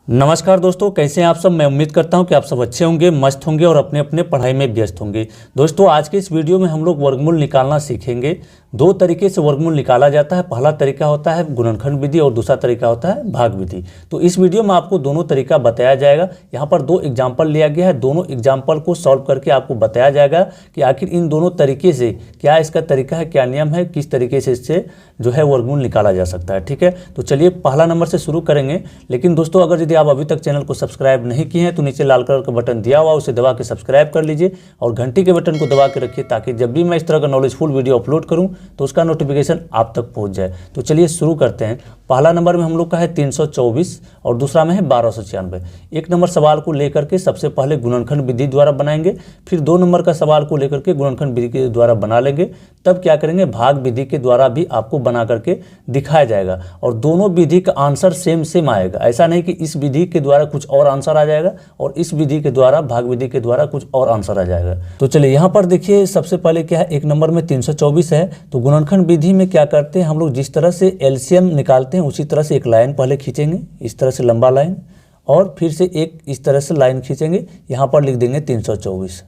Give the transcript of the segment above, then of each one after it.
नमस्कार दोस्तों, कैसे हैं आप सब। मैं उम्मीद करता हूं कि आप सब अच्छे होंगे, मस्त होंगे और अपने अपने पढ़ाई में व्यस्त होंगे। दोस्तों, आज के इस वीडियो में हम लोग वर्गमूल निकालना सीखेंगे। दो तरीके से वर्गमूल निकाला जाता है। पहला तरीका होता है गुणनखंड विधि और दूसरा तरीका होता है भाग विधि। तो इस वीडियो में आपको दोनों तरीका बताया जाएगा। यहाँ पर दो एग्जाम्पल लिया गया है, दोनों एग्जाम्पल को सॉल्व करके आपको बताया जाएगा कि आखिर इन दोनों तरीके से क्या इसका तरीका है, क्या नियम है, किस तरीके से इससे जो है वर्गमूल निकाला जा सकता है। ठीक है, तो चलिए पहला नंबर से शुरू करेंगे। लेकिन दोस्तों, अगर यदि आप अभी तक चैनल को सब्सक्राइब नहीं किए हैं तो नीचे लाल कलर का बटन दिया हुआ, उसे दबा के सब्सक्राइब कर लीजिए और घंटी के बटन को दबा के रखिए ताकि जब भी मैं इस तरह का नॉलेजफुल वीडियो अपलोड करूं तो उसका नोटिफिकेशन आप तक पहुंच जाए। तो चलिए शुरू करते हैं। पहला नंबर में हम लोग का है 324 और दूसरा में है 1296। एक नंबर सवाल को लेकर के सबसे पहले गुणनखंड विधि द्वारा बनाएंगे, फिर 2 नंबर का सवाल को लेकर के गुणनखंड विधि के द्वारा बना लेंगे। तब क्या करेंगे, भाग विधि के द्वारा भी आपको बना करके दिखाया जाएगा और दोनों विधि का आंसर सेम आएगा। ऐसा नहीं कि इस विधि के द्वारा कुछ और आंसर आ जाएगा और इस विधि के द्वारा, भाग विधि के द्वारा कुछ और आंसर आ जाएगा। तो चलिए यहाँ पर देखिए, सबसे पहले क्या है, एक नंबर में 324 है। तो गुणनखंड विधि में क्या करते हैं हम लोग, जिस तरह से एलसीएम निकालते हैं उसी तरह से एक लाइन पहले खींचेंगे, इस तरह से लंबा लाइन, और फिर से एक इस तरह से लाइन खींचेंगे, यहाँ पर लिख देंगे 324।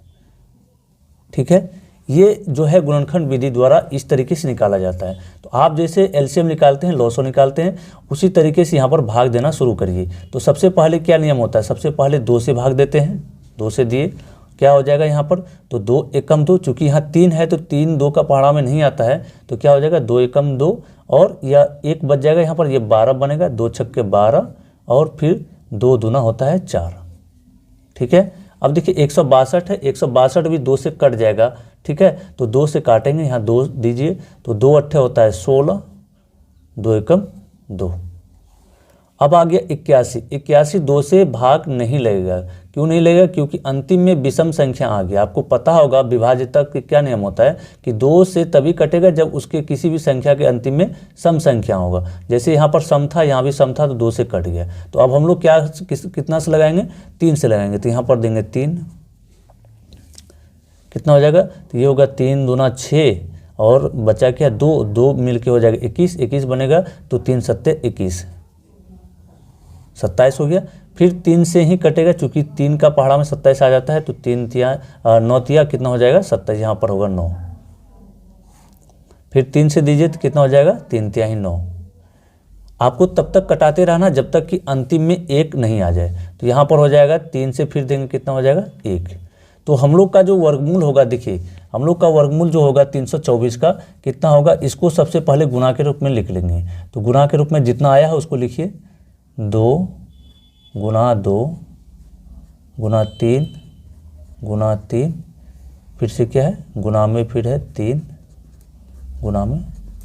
ठीक है, ये जो है गुणनखंड विधि द्वारा इस तरीके से निकाला जाता है। तो आप जैसे एलसीएम निकालते हैं, लॉसो निकालते हैं, उसी तरीके से यहाँ पर भाग देना शुरू करिए। तो सबसे पहले क्या नियम होता है, सबसे पहले 2 से भाग देते हैं। 2 से दिए क्या हो जाएगा यहाँ पर, तो 2 एकम 2, चूँकि यहाँ 3 है तो 3 2 का पहाड़ा में नहीं आता है, तो क्या हो जाएगा 2 एकम 2 और या 1 बच जाएगा यहाँ पर, ये 12 बनेगा, 2 छक्के 12 और फिर 2 दूना होता है 4। ठीक है, अब देखिए 162 है, 162 भी 2 से कट जाएगा। ठीक है, तो 2 से काटेंगे, यहाँ 2 दीजिए, तो 2 अट्ठे होता है 16, 2 एकम 2। अब आ गया 81। 81 2 से भाग नहीं लगेगा। क्यों नहीं लगेगा, क्योंकि अंतिम में विषम संख्या आ गया। आपको पता होगा विभाजितक का क्या नियम होता है कि 2 से तभी कटेगा जब उसके किसी भी संख्या के अंतिम में सम संख्या होगा। जैसे यहाँ पर सम था, यहाँ भी सम था, तो 2 से कट गया। तो अब हम लोग क्या कितना से लगाएंगे, 3 से लगाएंगे। तो यहाँ पर देंगे 3, कितना हो जाएगा, तो ये होगा 3 दूना 6 और बचा क्या 2, 2 मिल के हो जाएगा 21, 21 बनेगा, तो 3 सत्ते 21, 27 हो गया। फिर 3 से ही कटेगा, चूंकि 3 का पहाड़ा में 27 आ जाता है, तो 3 तिया 9 तिया कितना हो जाएगा 27, यहाँ पर होगा 9। फिर 3 से दीजिए तो कितना हो जाएगा 3 तिया ही 9। आपको तब तक कटाते रहना जब तक कि अंतिम में 1 नहीं आ जाए। तो यहाँ पर हो जाएगा 3 से फिर देंगे, कितना हो जाएगा 1। तो हम लोग का जो वर्गमूल होगा, देखिए हम लोग का वर्गमूल जो होगा 324 का कितना होगा, इसको सबसे पहले गुणा के रूप में लिख लेंगे। तो गुणा के रूप में जितना आया है उसको लिखिए, 2 गुणा 2 गुणा 3 गुणा 3, फिर से क्या है गुणा में, फिर है 3 गुणा में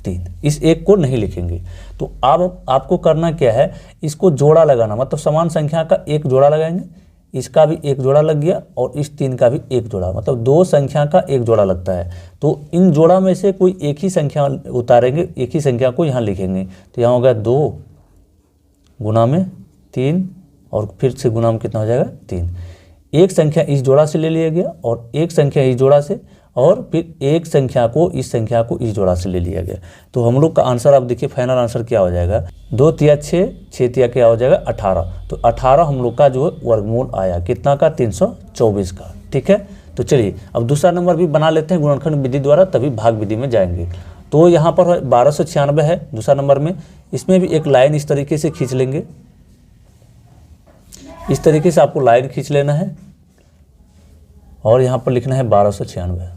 3। इस एक को नहीं लिखेंगे। तो अब आपको करना क्या है, इसको जोड़ा लगाना, मतलब समान संख्या का एक जोड़ा लगाएंगे, इसका भी एक जोड़ा लग गया और इस 3 का भी एक जोड़ा, मतलब 2 संख्या का एक जोड़ा लगता है। तो इन जोड़ा में से कोई एक ही संख्या उतारेंगे, एक ही संख्या को यहाँ लिखेंगे। तो यहाँ होगा 2 गुणा में 3 और फिर से गुणा में कितना हो जाएगा 3। एक संख्या इस जोड़ा से ले लिया गया और एक संख्या इस जोड़ा से, और फिर एक संख्या को इस संख्या को इस जोड़ा से ले लिया गया। तो हम लोग का आंसर आप देखिए, फाइनल आंसर क्या हो जाएगा, 2 तिया 6, 6 तिया क्या हो जाएगा 18। तो 18 हम लोग का जो है वर्गमूल आया, कितना का 324 का। ठीक है, तो चलिए अब दूसरा नंबर भी बना लेते हैं गुणनखंड विधि द्वारा, तभी भाग विधि में जाएंगे। तो यहाँ पर 1296 है दूसरा नंबर में। इसमें भी एक लाइन इस तरीके से खींच लेंगे, इस तरीके से आपको लाइन खींच लेना है और यहाँ पर लिखना है 1296।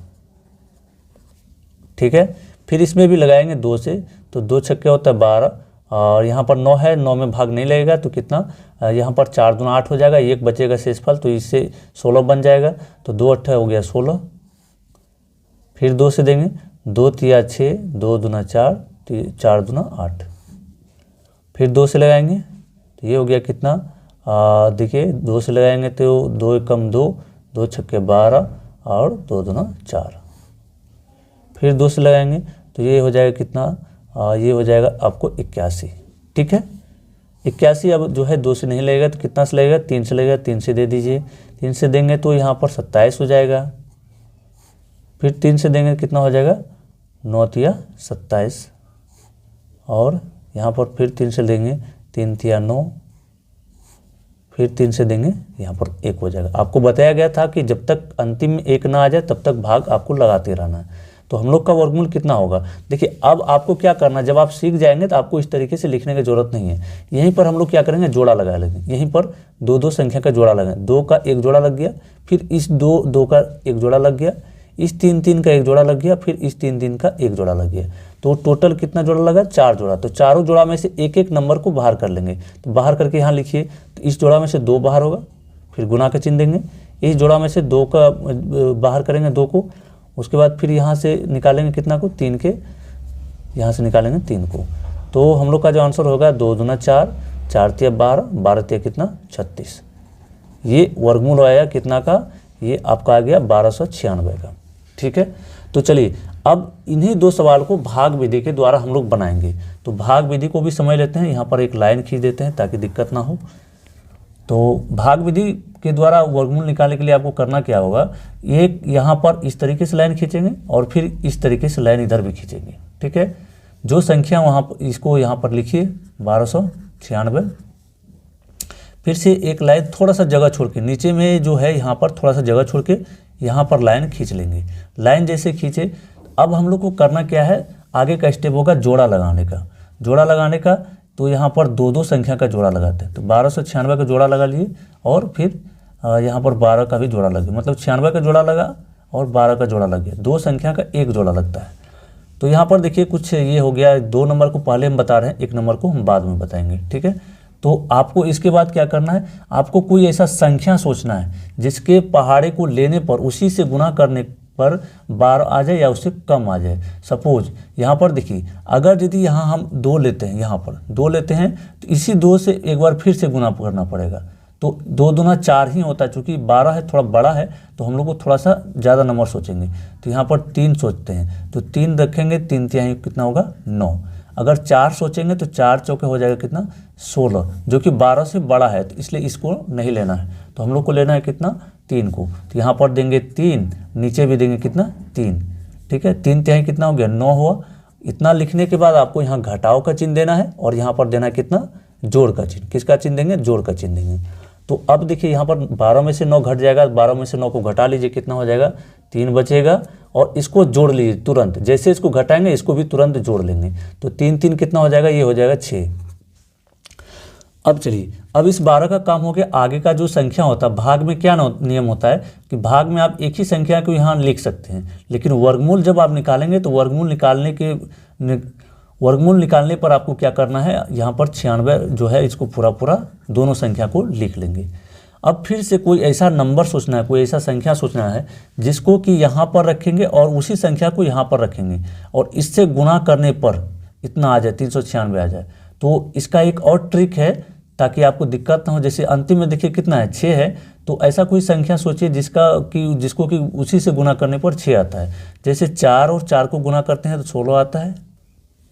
ठीक है, फिर इसमें भी लगाएंगे 2 से, तो 2 छक्के होता है 12 और यहाँ पर 9 है, 9 में भाग नहीं लगेगा, तो कितना यहाँ पर 4 दूना 8 हो जाएगा, 1 बचेगा शेषफल, तो इससे 16 बन जाएगा। तो 2 अट्ठा हो गया 16, फिर 2 से देंगे, 2 तिया 6, 2 दूना 4, 4 दूना 8, फिर 2 से लगाएंगे, तो ये हो गया कितना, देखिए 2 से लगाएंगे तो 2 एकम 2, 2 छक्के 12 और 2 दूना 4, फिर 2 से लगाएंगे तो ये हो जाएगा कितना, ये हो जाएगा आपको 81। ठीक है, 81 अब जो है 2 से नहीं लगेगा तो कितना से लगेगा, 3 से लगेगा, 3 से दे दीजिए, 3 से देंगे तो यहाँ पर 27 हो जाएगा। फिर 3 से देंगे कितना हो जाएगा 9 तिया 27 और यहाँ पर फिर 3 से देंगे, 3 तिया 9 फिर 3 से देंगे, यहाँ पर 1 हो जाएगा। आपको बताया गया था कि जब तक अंतिम में 1 ना आ जाए तब तक भाग आपको लगाते रहना है। तो हम लोग का वर्गमूल कितना होगा, देखिए अब आपको क्या करना है, जब आप सीख जाएंगे तो आपको इस तरीके से लिखने की जरूरत नहीं है। यहीं पर हम लोग क्या करेंगे, जोड़ा लगा लेंगे। यहीं पर 2 संख्या का जोड़ा लगाएंगे, 2 का 1 जोड़ा लग गया, फिर इस 2 का 1 जोड़ा लग गया, इस 3 का 1 जोड़ा लग गया, फिर इस 3 का 1 जोड़ा लग गया। तो टोटल कितना जोड़ा लगा, 4 जोड़ा। तो चारों जोड़ा में से एक एक नंबर को बाहर कर लेंगे। तो बाहर करके यहाँ लिखिए, तो इस जोड़ा में से 2 बाहर होगा, फिर गुना का चिन्ह देंगे। इस जोड़ा में से 2 का बाहर करेंगे 2 को, उसके बाद फिर यहाँ से निकालेंगे कितना को, 3 के, यहाँ से निकालेंगे 3 को। तो हम लोग का जो आंसर होगा 2 दूना 4, 4 तिया 12, 12 तिया कितना 36। ये वर्गमूल आया कितना का, ये आपका आ गया 1296 का। ठीक है, तो चलिए अब इन्हीं 2 सवाल को भाग विधि के द्वारा हम लोग बनाएंगे। तो भाग विधि को भी समझ लेते हैं। यहाँ पर एक लाइन खींच देते हैं ताकि दिक्कत ना हो। तो भाग विधि के द्वारा वर्गमूल निकालने के लिए आपको करना क्या होगा, एक यहाँ पर इस तरीके से लाइन खींचेंगे और फिर इस तरीके से लाइन इधर भी खींचेंगे। ठीक है, जो संख्या वहाँ पर, इसको यहाँ पर लिखिए 1296। फिर से एक लाइन थोड़ा सा जगह छोड़ के, नीचे में जो है यहाँ पर थोड़ा सा जगह छोड़ के यहाँ पर लाइन खींच लेंगे। लाइन जैसे खींचे, अब हम लोग को करना क्या है, आगे का स्टेप होगा जोड़ा लगाने का। जोड़ा लगाने का तो यहाँ पर 2 संख्या का जोड़ा लगाते हैं। तो 1296 का जोड़ा लगा लिए और फिर यहाँ पर 12 का भी जोड़ा लगे, मतलब 96 का जोड़ा लगा और 12 का जोड़ा लग गया। 2 संख्या का 1 जोड़ा लगता है। तो यहाँ पर देखिए कुछ ये हो गया, 2 नंबर को पहले हम बता रहे हैं, 1 नंबर को हम बाद में बताएंगे। ठीक है, तो आपको इसके बाद क्या करना है, आपको कोई ऐसा संख्या सोचना है जिसके पहाड़े को लेने पर उसी से गुना करने पर 12 आ जाए या उससे कम आ जाए। सपोज यहाँ पर देखिए, अगर यदि यहाँ हम 2 लेते हैं, यहाँ पर 2 लेते हैं तो इसी 2 से एक बार फिर से गुना करना पड़ेगा। तो 2 दूना 4 ही होता है, चूँकि 12 है थोड़ा बड़ा है तो हम लोग को थोड़ा सा ज़्यादा नंबर सोचेंगे। तो यहाँ पर 3 सोचते हैं, तो 3 रखेंगे, 3 तिहाई कितना होगा 9। अगर 4 सोचेंगे तो 4 चौके हो जाएगा कितना 16, जो कि 12 से बड़ा है, तो इसलिए इसको नहीं लेना है। तो हम लोग को लेना है कितना 3 को। तो यहाँ पर देंगे 3, नीचे भी देंगे कितना 3। ठीक है, 3 तिहाई कितना हो गया 9 हुआ। इतना लिखने के बाद आपको यहाँ घटाव का चिन्ह देना है और यहाँ पर देना है कितना जोड़ का चिन्ह। किसका चिन्ह देंगे, जोड़ का चिन्ह देंगे। तो अब देखिए यहाँ पर 12 में से 9 घट जाएगा, 12 में से 9 को घटा लीजिए, कितना हो जाएगा 3 बचेगा। और इसको जोड़ लीजिए तुरंत, जैसे इसको घटाएंगे इसको भी तुरंत जोड़ लेंगे। तो 3 3 कितना हो जाएगा, ये हो जाएगा 6। अब चलिए, अब इस 12 का काम हो गया। आगे का जो संख्या होता है, भाग में क्या नियम होता है कि भाग में आप एक ही संख्या को यहाँ लिख सकते हैं, लेकिन वर्गमूल जब आप निकालेंगे तो वर्गमूल निकालने पर आपको क्या करना है, यहाँ पर 96 जो है इसको पूरा दोनों संख्या को लिख लेंगे। अब फिर से कोई ऐसा नंबर सोचना है, कोई ऐसा संख्या सोचना है जिसको कि यहाँ पर रखेंगे और उसी संख्या को यहाँ पर रखेंगे और इससे गुना करने पर इतना आ जाए 396 आ जाए। तो इसका एक और ट्रिक है ताकि आपको दिक्कत ना हो। जैसे अंतिम में देखिए कितना है 6 है, तो ऐसा कोई संख्या सोचिए जिसको कि उसी से गुना करने पर 6 आता है। जैसे 4 और 4 को गुना करते हैं तो 16 आता है।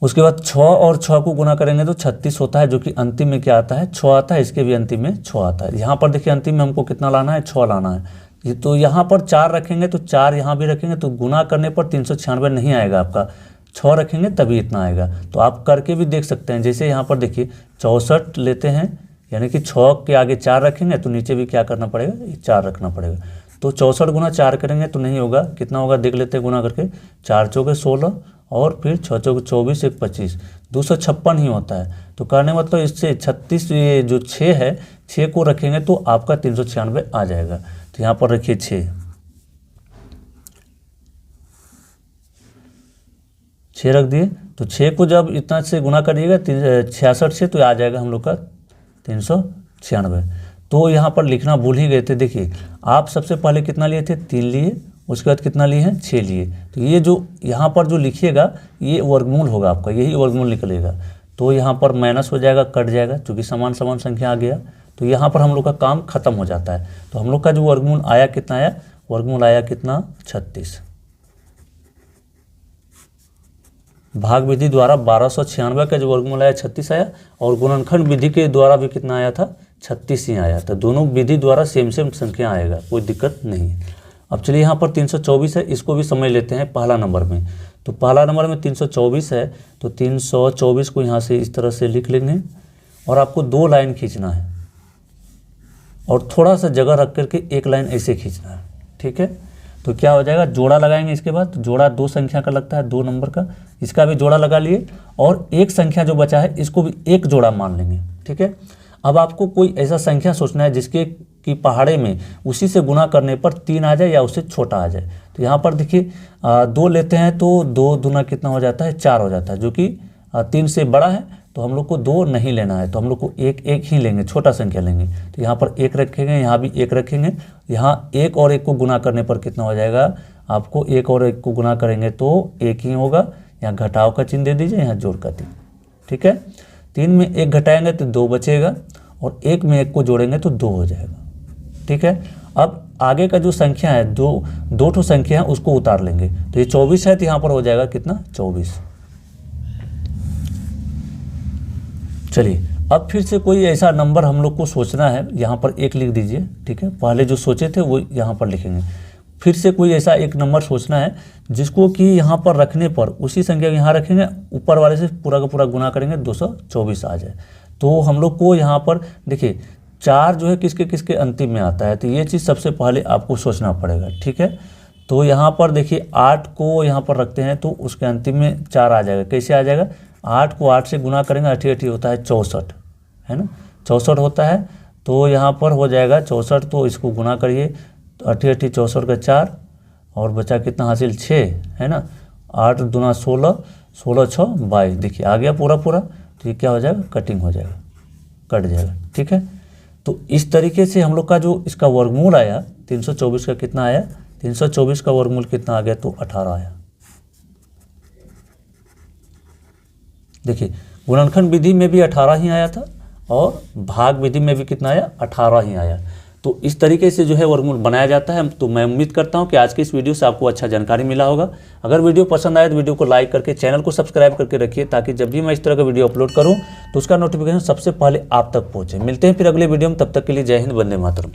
उसके बाद 6 और 6 को गुना करेंगे तो 36 होता है, जो कि अंतिम में क्या आता है 6 आता है। इसके भी अंतिम में 6 आता है। यहाँ पर देखिए अंतिम में हमको कितना लाना है 6 लाना है। तो यहाँ पर 4 रखेंगे तो 4 यहाँ भी रखेंगे तो गुना करने पर 396 नहीं आएगा आपका, 6 रखेंगे तभी इतना आएगा। तो आप करके भी देख सकते हैं। जैसे यहाँ पर देखिए 64 लेते हैं, यानी कि 6 के आगे 4 रखेंगे तो नीचे भी क्या करना पड़ेगा 4 रखना पड़ेगा। तो 64 गुना 4 करेंगे तो नहीं होगा, कितना होगा देख लेते हैं गुना करके। 4 चौके 16 और फिर 6 चौके 24, 1 25, 256 ही होता है। तो करने मतलब इससे 36, ये जो 6 है 6 को रखेंगे तो आपका 396 आ जाएगा। तो यहाँ पर रखिए 6 रख दिए। तो 6 को जब इतना से गुना करिएगा 66 से तो आ जाएगा हम लोग का 396। तो यहाँ पर लिखना भूल ही गए थे। देखिए आप सबसे पहले कितना लिए थे 3 लिए, उसके बाद कितना लिए हैं 6 लिए। तो ये जो यहाँ पर जो लिखिएगा ये वर्गमूल होगा आपका, यही वर्गमूल निकलेगा। तो यहाँ पर माइनस हो जाएगा, कट जाएगा, क्योंकि समान समान संख्या आ गया। तो यहाँ पर हम लोग का काम खत्म हो जाता है। तो हम लोग का जो वर्गमूल आया कितना आया, वर्गमूल आया कितना 36। भाग विधि द्वारा 1296 का जो वर्गमूल आया 36 आया, और गुणनखंड विधि के द्वारा भी कितना आया था 36 ही आया। तो दोनों विधि द्वारा सेम संख्या आएगा, कोई दिक्कत नहीं है। अब चलिए यहाँ पर 324 है, इसको भी समझ लेते हैं पहला नंबर में। तो पहला नंबर में 324 है, तो 324 को यहाँ से इस तरह से लिख लेंगे और आपको 2 लाइन खींचना है। और थोड़ा सा जगह रख करके एक लाइन ऐसे खींचना है, ठीक है। तो क्या हो जाएगा, जोड़ा लगाएंगे। इसके बाद जोड़ा 2 संख्या का लगता है, 2 नंबर का, इसका भी जोड़ा लगा लिए और एक संख्या जो बचा है इसको भी एक जोड़ा मान लेंगे, ठीक है। अब आपको कोई ऐसा संख्या सोचना है जिसके कि पहाड़े में उसी से गुना करने पर 3 आ जाए या उससे छोटा आ जाए। तो यहाँ पर देखिए 2 लेते हैं तो 2 दूना कितना हो जाता है, 4 हो जाता है, जो कि 3 से बड़ा है। तो हम लोग को 2 नहीं लेना है, तो हम लोग को एक ही लेंगे, छोटा संख्या लेंगे। तो यहाँ पर 1 रखेंगे, यहाँ भी 1 रखेंगे। यहाँ 1 और 1 को गुना करने पर कितना हो जाएगा, आपको 1 और 1 को गुना करेंगे तो 1 ही होगा। यहाँ घटाव का चिन्ह दे दीजिए, यहाँ जोड़ का 3, ठीक है। 3 में 1 घटाएंगे तो 2 बचेगा और 1 में 1 को जोड़ेंगे तो 2 हो जाएगा, ठीक है। अब आगे का जो संख्या है, दो ठो संख्या है उसको उतार लेंगे। तो ये 24 है, तो यहाँ पर हो जाएगा कितना, 24। चलिए अब फिर से कोई ऐसा नंबर हम लोग को सोचना है, यहाँ पर 1 लिख दीजिए, ठीक है। पहले जो सोचे थे वो यहाँ पर लिखेंगे। फिर से कोई ऐसा एक नंबर सोचना है जिसको कि यहाँ पर रखने पर उसी संख्या को यहाँ रखेंगे, ऊपर वाले से पूरा का पूरा गुना करेंगे, 224 आ जाए। तो हम लोग को यहाँ पर देखिए 4 जो है किसके किसके अंतिम में आता है, तो ये चीज़ सबसे पहले आपको सोचना पड़ेगा, ठीक है। तो यहाँ पर देखिए 8 को यहाँ पर रखते हैं तो उसके अंतिम में 4 आ जाएगा। कैसे आ जाएगा, 8 को 8 से गुना करेंगे, 8 होता है 64, है ना, 64 होता है। तो यहाँ पर हो जाएगा 64, तो इसको गुना करिए, तो 8 64 का 4 और बचा कितना हासिल, 6, है ना। 8 दूना 16, 16 6 22, देखिए आ गया पूरा। तो ये क्या हो जाएगा, कटिंग हो जाएगा, कट जाएगा, ठीक है। तो इस तरीके से हम लोग का जो इसका वर्गमूल आया 324 का कितना आया, 324 का वर्गमूल कितना आ गया, तो 18 आया। देखिए गुणनखंड विधि में भी 18 ही आया था और भाग विधि में भी कितना आया, 18 ही आया। तो इस तरीके से जो है वर्गमूल बनाया जाता है। तो मैं उम्मीद करता हूं कि आज के इस वीडियो से आपको अच्छा जानकारी मिला होगा। अगर वीडियो पसंद आए तो वीडियो को लाइक करके चैनल को सब्सक्राइब करके रखिए, ताकि जब भी मैं इस तरह का वीडियो अपलोड करूं तो उसका नोटिफिकेशन सबसे पहले आप तक पहुंचे। मिलते हैं फिर अगले वीडियो में, तब तक के लिए जय हिंद, वंदे मातरम।